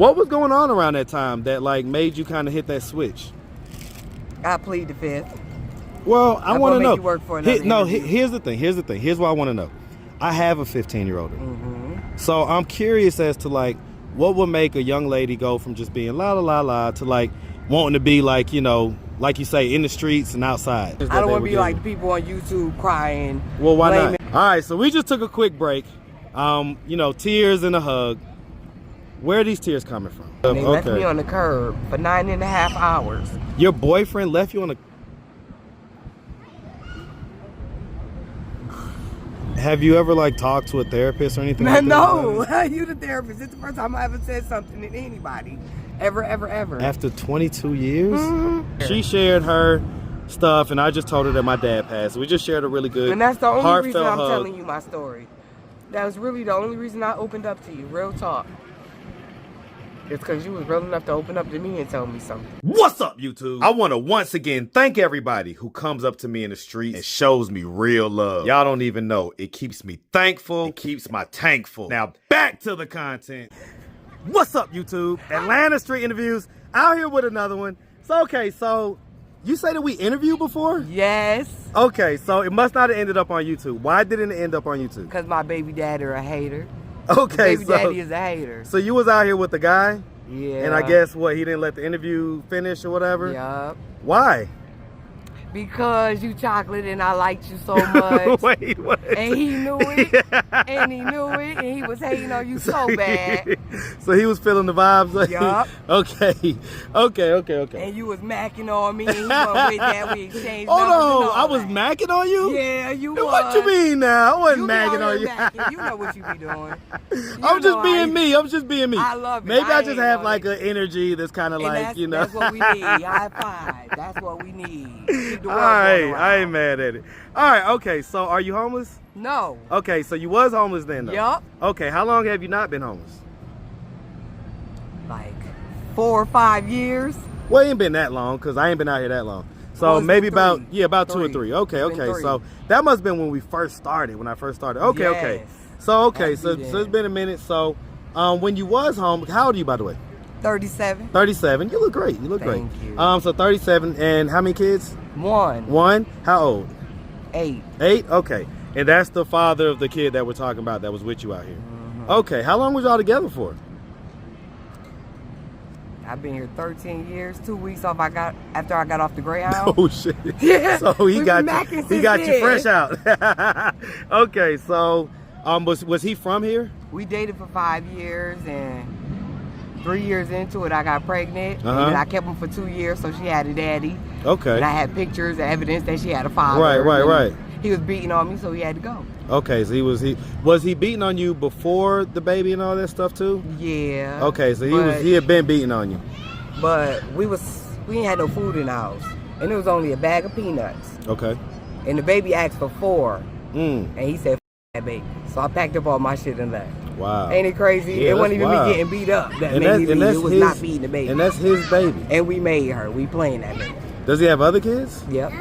What was going on around that time that like made you kind of hit that switch? I plead the fifth. Well, I want to know. You work for another here's the thing. Here's what I want to know. I have a 15-year-old. So I'm curious as to like what would make a young lady go from just being la la la la to like wanting to be like, you know, like you say, in the streets and outside. I don't want to be like the people on YouTube crying. Well, why not? All right, so we just took a quick break. You know, tears and a hug. Where are these tears coming from? They left me on the curb for 9.5 hours. Your boyfriend left you on the... Have you ever like talked to a therapist or anything? Like no, you the therapist. It's the first time I ever said something to anybody. Ever. After 22 years? She shared her stuff and I just told her that my dad passed. We just shared a really good, and that's the only reason I'm hug. telling you my story. That was really the only reason I opened up to you. Real talk. It's because you was real enough to open up to me and tell me something. What's up, YouTube? I want to once again thank everybody who comes up to me in the streets and shows me real love. Y'all don't even know. It keeps me thankful. It keeps my tank full. Now, back to the content. What's up, YouTube? Atlanta Street Interviews. Out here with another one. So, okay, so you say that we interviewed before? Yes. Okay, so it must not have ended up on YouTube. Why didn't it end up on YouTube? Because my baby daddy a hater. Okay, baby daddy is a hater. So you was out here with the guy? Yeah. And I guess what, he didn't let the interview finish or whatever? Yup. Why? Because you chocolate and I liked you so much. Wait, what? And he knew it. And he knew it. And he was hating on you so bad. So he was feeling the vibes? Yup. Okay. And you was macking on me and he went with that. We exchanged Hold numbers on, I was macking on you? Yeah, you was. What you mean now? I wasn't macking on you. Macking. You know what you be doing. I'm just being me. I'm just being me. I love it. Maybe I just have like an energy that's kind of like, you know. That's what we need. High five. That's what we need. All right, I ain't mad at it. All right, okay, so are you homeless? No. Okay, so you was homeless then, though? Yup. Okay, how long have you not been homeless? Like 4 or 5 years. Well, it ain't been that long, because I ain't been out here that long. So maybe about 2 or 3. Okay, so that must have been when I first started. Okay. So, so it's been a minute. So, when you was home, how old are you, by the way? 37. 37. You look great. Thank you. So 37, and how many kids? 1. 1? How old? 8. 8? Okay. And that's the father of the kid that we're talking about that was with you out here. Okay. How long was y'all together for? I've been here 13 years. 2 weeks off after I got off the Greyhound. Oh shit. Yeah. So he got you fresh out. Okay. So was he from here? We dated for 5 years, and 3 years into it, I got pregnant. And then I kept him for 2 years, so she had a daddy. Okay. And I had pictures and evidence that she had a father. Right. He was beating on me, so he had to go. Okay, so was he beating on you before the baby and all that stuff too? Yeah. Okay, so he had been beating on you. But we ain't had no food in the house, and it was only a bag of peanuts. Okay. And the baby asked for 4, and he said, "F that baby." So I packed up all my shit and left. Wow. Ain't it crazy? Yeah, it wasn't even me getting beat up that made me leave. It was not beating the baby. And that's his baby. And we made her. We playing that baby. Does he have other kids? Yep.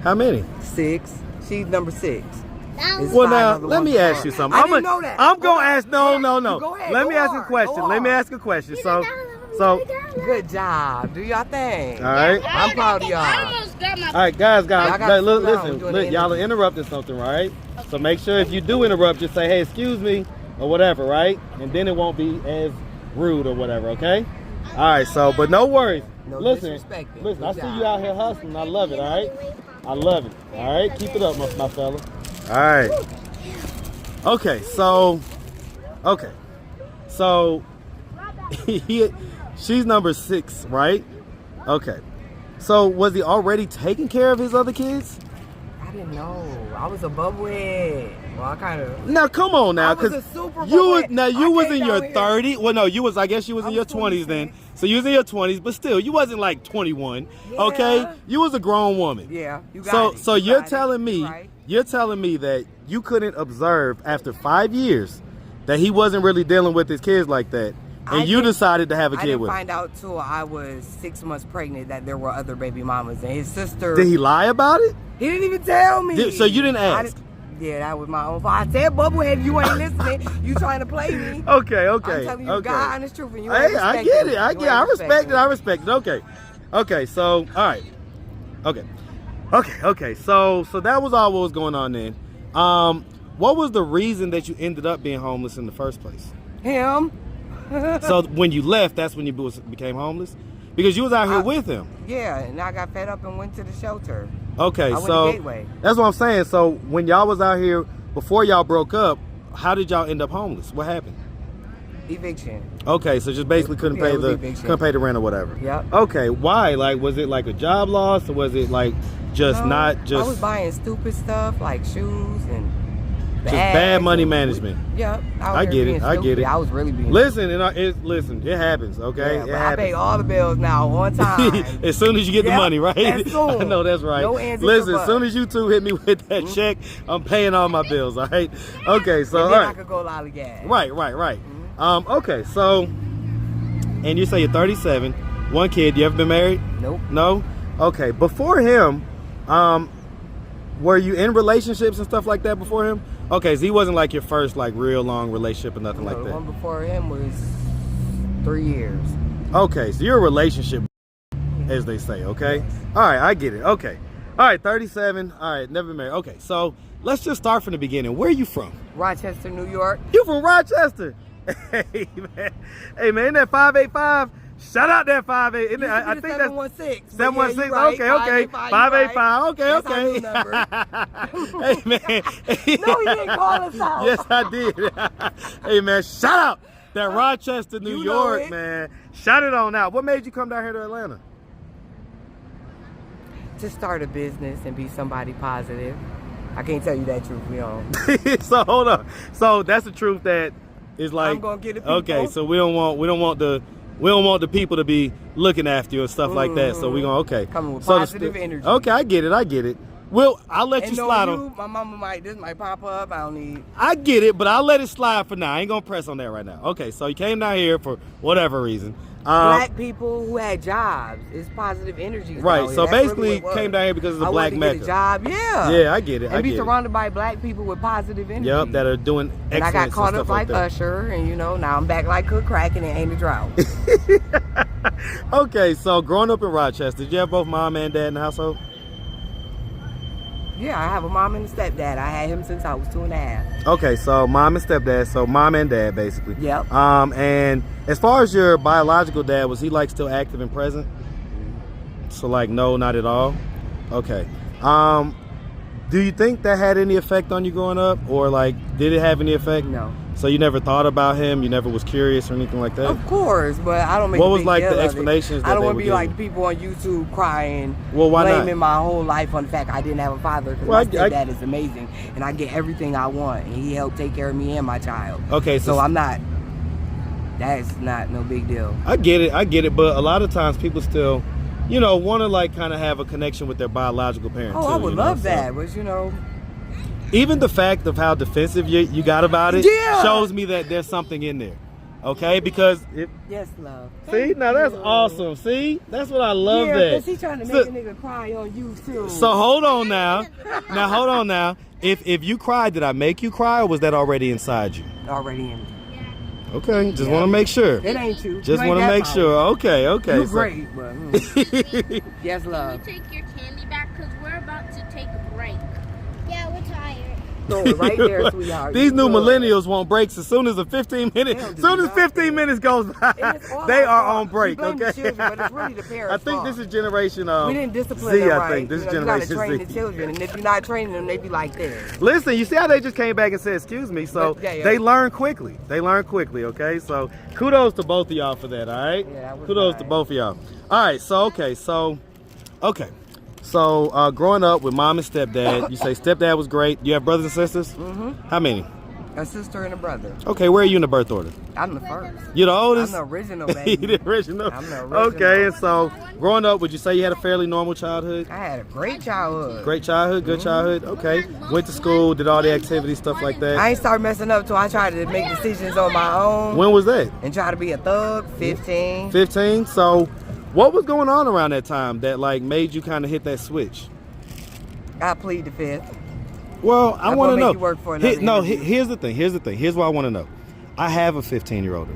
How many? 6. She's number 6. Well, now, let me ask you something. I didn't know that. I'm going to ask, no. Go ahead, Let me ask a question. So, good job. Do y'all thing. All right. I'm proud of y'all. All right, guys, listen, y'all are interrupting something, right? So make sure if you do interrupt, just say, hey, excuse me, or whatever, right? And then it won't be as rude or whatever, okay? All right, so, but no worries. No listen, disrespecting. I see you out here hustling. I love it, all right? I love it, all right? Keep it up, my fella. All right. Okay, so she's number 6, right? Okay. So was he already taking care of his other kids? I didn't know. I was a bubblehead. Well, I kind of. Now come on now, because you was in your 30s. Well, no, I guess you was in your 20s then. So you was in your 20s, but still, you wasn't like 21. Yeah. Okay, you was a grown woman. Yeah, you got it. So you're telling me, that you couldn't observe after 5 years that he wasn't really dealing with his kids like that, and you decided to have a kid with him. I didn't find out till I was 6 months pregnant that there were other baby mamas, and his sister. Did he lie about it? He didn't even tell me. So you didn't ask? Yeah, that was my own fault. I said Bubblehead, you ain't listening. You trying to play me. Okay. I'm telling you God honest truth, and you Hey, ain't I get it. I respect it. Okay. So, all right. Okay. So that was all what was going on then. What was the reason that you ended up being homeless in the first place? Him. So when you left, that's when you became homeless? Because you was out here with him. Yeah, and I got fed up and went to the shelter. Okay, I went so to Gateway. That's what I'm saying. So when y'all was out here, before y'all broke up, how did y'all end up homeless? What happened? Eviction. Okay, so just basically couldn't pay the rent or whatever. Yep. Okay, why? Like, was it like a job loss, or was it like just I was buying stupid stuff like shoes and just bad money management? Yep. I get it. I was really being listen, it happens. Okay, yeah, it happens. I pay all the bills now on time. As soon as you get the money, right? As soon. I know that's right. No answer. Listen, as soon as you two hit me with that check, I'm paying all my bills. All right. Okay, so and then all right. I could go lollygag. Right. Okay, so, and you say you're 37, one kid. You ever been married? Nope. No. Okay. Before him, were you in relationships and stuff like that before him? Okay, so he wasn't like your first like real long relationship or nothing like that. The one before him was 3 years. Okay, so you're a relationship, as they say. Okay. Yes. All right, I get it. Okay. All right, 37. All right, never been married. Okay, so let's just start from the beginning. Where are you from? Rochester, New York. You from Rochester? Hey man, isn't that 585? Shout out that 58. I think that's 716. 716. Yeah, okay. 585. Okay. Hey man. No, he didn't call us out. Yes, I did. Hey man, shout out that Rochester, New York, man. Shout it on out. What made you come down here to Atlanta? To start a business and be somebody positive. I can't tell you that truth, we don't. So hold on. So that's the truth that is like. I'm gonna get it. People. Okay, so we don't want the people to be looking after you and stuff like that. So we gonna coming with positive energy. Okay, I get it. Well, I'll let you slide on. My mama this might pop up. I don't need. I get it, but I'll let it slide for now. I ain't gonna press on that right now. Okay, so you came down here for whatever reason. Black people who had jobs. It's positive energy. Right. So basically, really came down here because of the black mecca. Get a job. Yeah. Yeah, I get it. And be surrounded by black people with positive energy. Yep, that are doing excellent. And I got caught up like Usher, and now I'm back like Cook Crack, and it ain't a drought. Okay, so growing up in Rochester, did you have both mom and dad in the household? Yeah, I have a mom and a stepdad. I had him since I was 2.5. Okay, so mom and stepdad, so mom and dad basically. Yep. And as far as your biological dad, was he like still active and present? So like no, not at all. Okay. Do you think that had any effect on you growing up, or like did it have any effect? No. So you never thought about him? You never was curious or anything like that? Of course, but I don't make. What was like the explanations? I don't want to be like the people on YouTube crying, why blaming not? my whole life on the fact I didn't have a father. Because my stepdad is amazing, and I get everything I want, and he helped take care of me and my child. Okay, so I'm not. That's not no big deal. I get it, but a lot of times people still, want to like kind of have a connection with their biological parents. Oh, I would love that, but even the fact of how defensive you got about it shows me that there's something in there. Okay, because yes, love. See, now that's awesome. See, that's what I love. Yeah, that. because he's trying to make a nigga cry on you too. So hold on now. Hold on now. If you cried, did I make you cry, or was that already inside you? Already in me. Okay, just want to make sure. It ain't you. Just want to make sure. Okay. You're great, but yes, love. Can you take your candy back? Because we're about to take a break. Yeah, we're tired. So right there, sweetheart. These new millennials want breaks as soon as 15 minutes goes by. They are on break. Okay. Children, but it's really the parents' I think fault. this is generation we didn't discipline them right. I think this is generation you gotta train the children, and if you're not training them, they be like this. Listen, you see how they just came back and said, "Excuse me." So they learn quickly. Okay. So kudos to both of y'all for that. All right. Yeah, kudos to both of y'all. All right. Okay. So growing up with mom and stepdad, you say stepdad was great. You have brothers and sisters? Mm-hmm. How many? A sister and a brother. Okay, where are you in the birth order? I'm the first. You're the oldest? I'm the original, baby. You're the original? I'm the original. Okay, and so growing up, would you say you had a fairly normal childhood? I had a great childhood. Great childhood? Good childhood? Okay. Went to school, did all the activities, stuff like that? I ain't started messing up till I tried to make decisions on my own. When was that? And try to be a thug, 15. 15? So what was going on around that time that like made you kind of hit that switch? I plead the fifth. Well, I want to know. You work for another here's the thing. Here's what I want to know. I have a 15-year-old.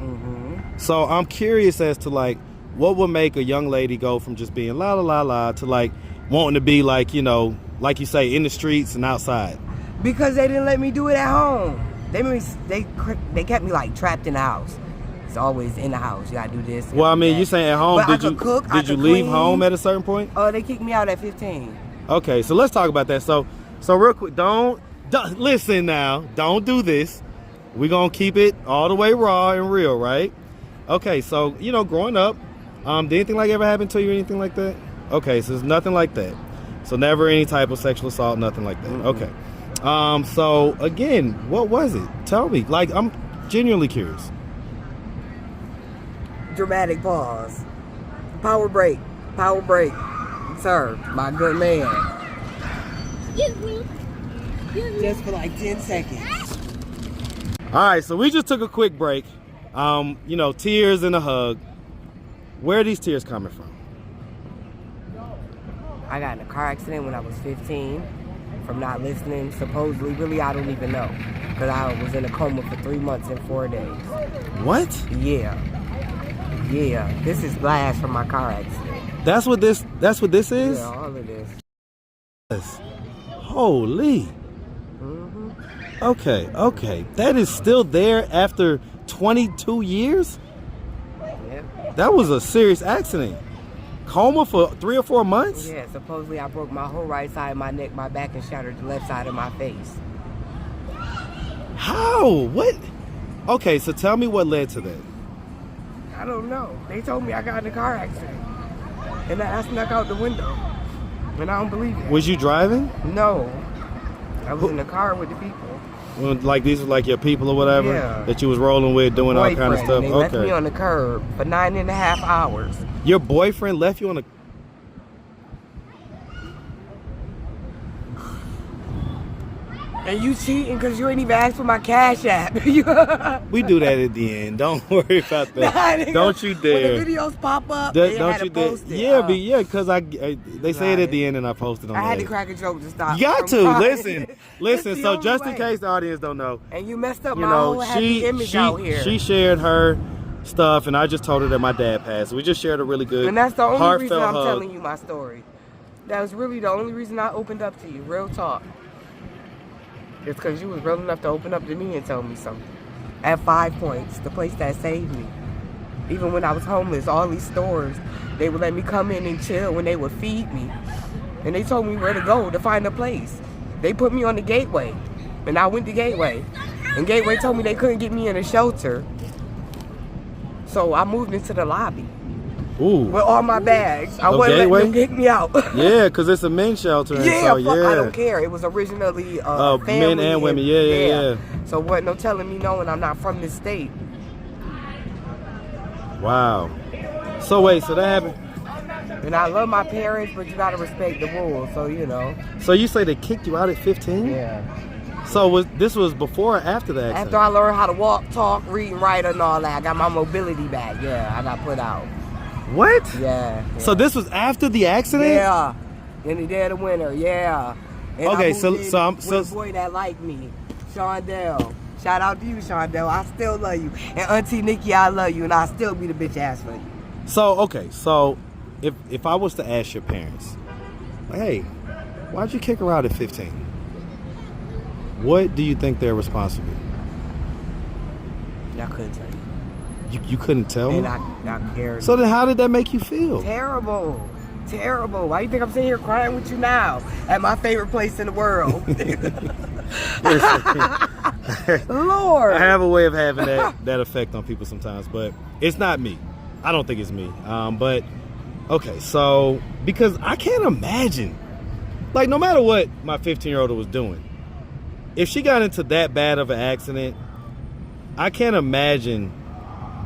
So I'm curious as to like what would make a young lady go from just being la la la la to like wanting to be like, you know, like you say, in the streets and outside. Because they didn't let me do it at home. They kept me like trapped in the house. It's always in the house. You gotta do this. Well, I mean, you saying at home? But did you leave home at a certain point? Oh, they kicked me out at 15. Okay, so let's talk about that. So real quick, don't listen now. Don't do this. We're gonna keep it all the way raw and real, right? Okay, so you know, growing up, did anything like ever happen to you or anything like that? Okay, so there's nothing like that. So never any type of sexual assault, nothing like that. Okay. So again, what was it? Tell me. Like, I'm genuinely curious. Dramatic pause. Power break. Sir, my good man. Just for like 10 seconds. All right, so we just took a quick break. You know, tears and a hug. Where are these tears coming from? I got in a car accident when I was 15 from not listening. Supposedly, really, I don't even know. Because I was in a coma for 3 months and 4 days. What? Yeah. This is glass from my car accident. That's what this is? Yeah, all of this. Yes. Holy. Okay. That is still there after 22 years? Yep. That was a serious accident. Coma for 3 or 4 months? Yeah, supposedly I broke my whole right side of my neck, my back, and shattered the left side of my face. How? What? Okay, so tell me what led to that. I don't know. They told me I got in a car accident. And I snuck out the window. And I don't believe it. Was you driving? No. I was in the car with the people. Well, like these were like your people or whatever? Yeah. That you was rolling with, doing all kind of stuff? They left me on the curb for 9.5 hours. Your boyfriend left you on the... And you cheating because you ain't even asked for my Cash App. We do that at the end. Don't worry about that. Don't you dare. When the videos pop up, don't you dare. Post it. Yeah, because they say it at the end and I post it on I had there. to crack a joke to stop. You got to. Crying. Listen. So just in case the audience don't know. And you messed up my whole happy image out here. She shared her stuff and I just told her that my dad passed. We just shared a really good, and that's the only reason I'm hug. telling you my story. That was really the only reason I opened up to you. Real talk. It's because you was real enough to open up to me and tell me something. At 5 Points, the place that saved me. Even when I was homeless, all these stores, they would let me come in and chill when they would feed me. And they told me where to go to find a place. They put me on the Gateway, and I went to Gateway. And Gateway told me they couldn't get me in a shelter. So I moved into the lobby. Ooh. With all my bags. I wasn't Gateway? letting them kick me out. Yeah, because it's a men's shelter. Yeah, so, yeah. I don't care. It was originally men and women. Yeah. So wasn't no telling me no, and I'm not from this state. Wow. So wait, so that happened. And I love my parents, but you gotta respect the rules. So you know. So you say they kicked you out at 15? Yeah. So this was before or after the accident? After I learned how to walk, talk, read, and write, and all that, I got my mobility back. Yeah, I got put out. What? Yeah. So this was after the accident? Yeah. In the dead of winter. Yeah. And okay, so I'm so with a boy that liked me, Shondell. Shout out to you, Shondell. I still love you. And Auntie Nikki, I love you, and I still be the bitch ass for you. So okay, so if I was to ask your parents, like, hey, why'd you kick her out at 15? What do you think their response would be? I couldn't tell you. You couldn't tell me? And I cared. So then how did that make you feel? Terrible. Why you think I'm sitting here crying with you now at my favorite place in the world? Lord. I have a way of having that effect on people sometimes, but it's not me. I don't think it's me. But okay, so because I can't imagine, like, no matter what my 15-year-old was doing, if she got into that bad of an accident, I can't imagine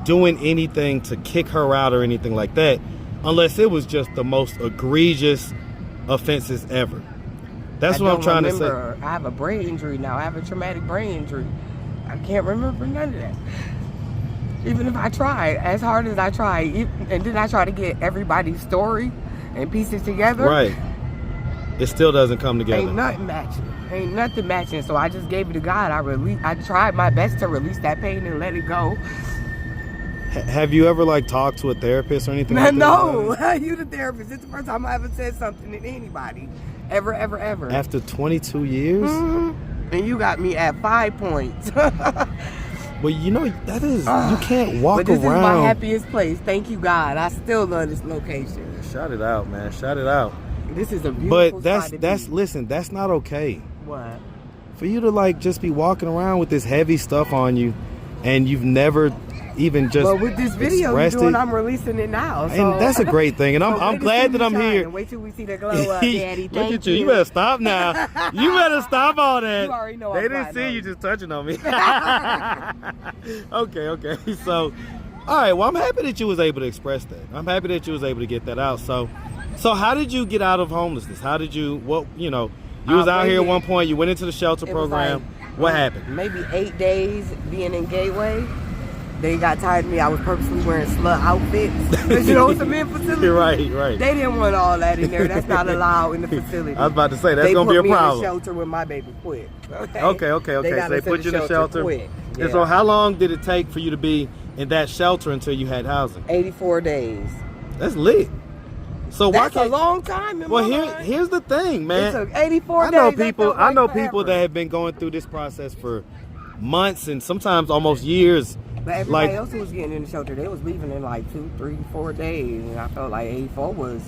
doing anything to kick her out or anything like that, unless it was just the most egregious offenses ever. That's what I'm trying to say. I have a brain injury now. I have a traumatic brain injury. I can't remember none of that. Even if I try, as hard as I try, and then I try to get everybody's story and piece it together. Right. It still doesn't come together. Ain't nothing matching. Ain't nothing matching. So I just gave it to God. I tried my best to release that pain and let it go. Have you ever like talked to a therapist or anything like that? No, you the therapist. It's the first time I ever said something to anybody. Ever. After 22 years? Mm-hmm. And you got me at 5 points. Well, you know, that is, you can't walk around. But this is my happiest place. Thank you, God. I still love this location. Shout it out, man. Shout it out. This is a beautiful spot. But listen, that's not okay. What? For you to like just be walking around with this heavy stuff on you and you've never even just with this video you're doing, I'm releasing it now. So. And that's a great thing. And I'm glad that I'm here. Wait till we see the glow up, Daddy. Look at you. You better stop now. You better stop all that. You already know they didn't see you just touching on me. Okay. So, all right. Well, I'm happy that you was able to express that. I'm happy that you was able to get that out. So how did you get out of homelessness? How did you, you was out here at one point. You went into the shelter program. What happened? Maybe 8 days being in Gateway. They got tired of me. I was purposely wearing slut outfits. Because, it's a men's facility. Right. They didn't want all that in there. That's not allowed in the facility. I was about to say, that's going to be a problem. They put me in the shelter when my baby quit. Okay. So they put you in the shelter. Quick. Yeah. And so how long did it take for you to be in that shelter until you had housing? 84 days. That's lit. So that's a long time. Here's the thing, man. It took 84 days. I know people that have been going through this process for months and sometimes almost years. But everybody else who was getting in the shelter, they was leaving in like 2, 3, 4 days, and I felt like 84 was.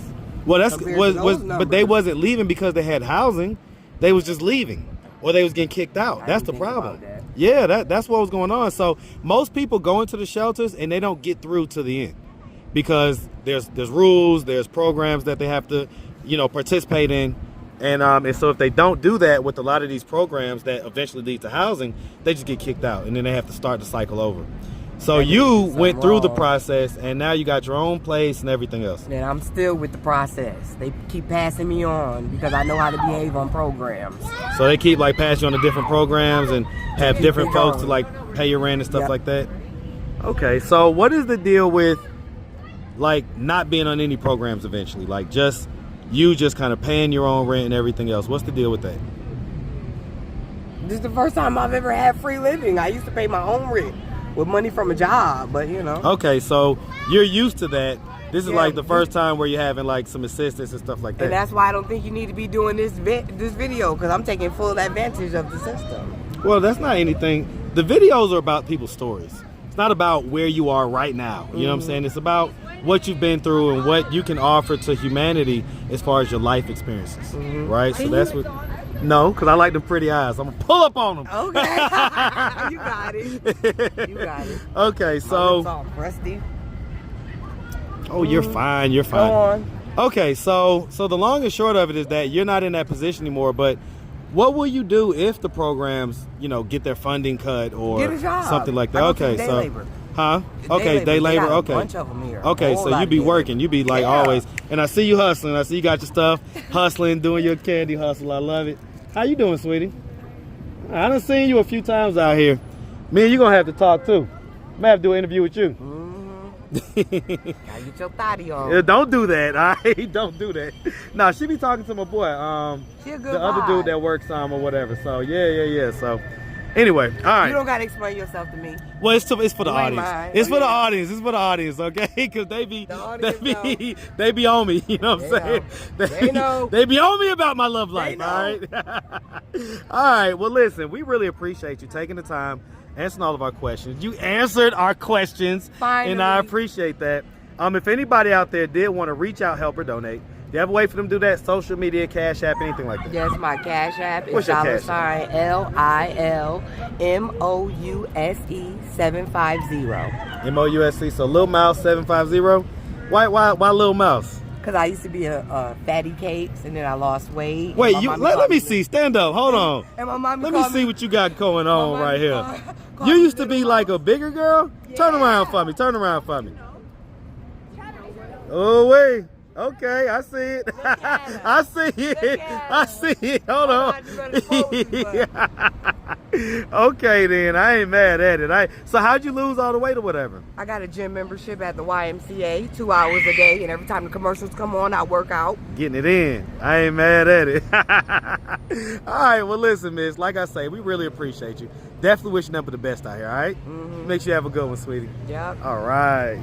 Well, but they wasn't leaving because they had housing. They was just leaving, or they was getting kicked out. That's the problem. Yeah, that's what was going on. So most people go into the shelters and they don't get through to the end because there's rules, there's programs that they have to, participate in. And so if they don't do that with a lot of these programs that eventually lead to housing, they just get kicked out and then they have to start the cycle over. So you went through the process and now you got your own place and everything else. And I'm still with the process. They keep passing me on because I know how to behave on programs. So they keep passing you on to different programs and have different folks to pay your rent and stuff like that? Okay, so what is the deal with not being on any programs eventually? You just kind of paying your own rent and everything else. What's the deal with that? This is the first time I've ever had free living. I used to pay my own rent with money from a job, but Okay, so you're used to that. This is the first time where you're having some assistance and stuff like that. And that's why I don't think you need to be doing this video because I'm taking full advantage of the system. Well, that's not anything. The videos are about people's stories. It's not about where you are right now. You know what I'm saying? It's about what you've been through and what you can offer to humanity as far as your life experiences, right? So that's what. No, because I like them pretty eyes. I'm gonna pull up on them. Okay, you got it. Okay, so. It's all crusty. Oh, you're fine. You're fine. Go on. Okay, so the long and short of it is that you're not in that position anymore. But what will you do if the programs, get their funding cut or get a job. Something like that? Okay, so. Labor. Huh? Okay, day labor. Okay. A bunch of them here. Okay, so you be working. You be always. And I see you hustling. I see you got your stuff hustling, doing your candy hustle. I love it. How you doing, sweetie? I done seen you a few times out here. Me and you gonna have to talk too. I'm gonna have to do an interview with you. Gotta get your thotty on. Yeah, don't do that. All right? Don't do that. Nah, she be talking to my boy. She a good the other dude that works or whatever. So yeah. So. Anyway, all right. You don't gotta explain yourself to me. Well, it's for the audience. It's for the audience. It's for the audience, okay? Because they be on me. You know what I'm saying? They be on me about my love life. All right. All right. Well, listen. We really appreciate you taking the time, answering all of our questions. You answered our questions, and I appreciate that. If anybody out there did want to reach out, help or donate. Do you have a way for them to do that? Social media, Cash App, anything like that? Yes, my Cash App is $LILMOUSE 750. MOUSE, so Lil Mouse 750. Why Lil Mouse? Because I used to be a fatty cakes and then I lost weight. Wait, let me see. Stand up. Hold on. And my mom let me see what you got going on right here. You used to be like a bigger girl? Yeah. Turn around for me. Oh, wait. Okay, I see it. I see it. Hold on. Okay then, I ain't mad at it. So how'd you lose all the weight or whatever? I got a gym membership at the YMCA, 2 hours a day, and every time the commercials come on, I work out. Getting it in. I ain't mad at it. All right, well listen, miss, like I say, we really appreciate you. Definitely wish you nothing but the best out here, all right? Make sure you have a good one, sweetie. Yep. All right.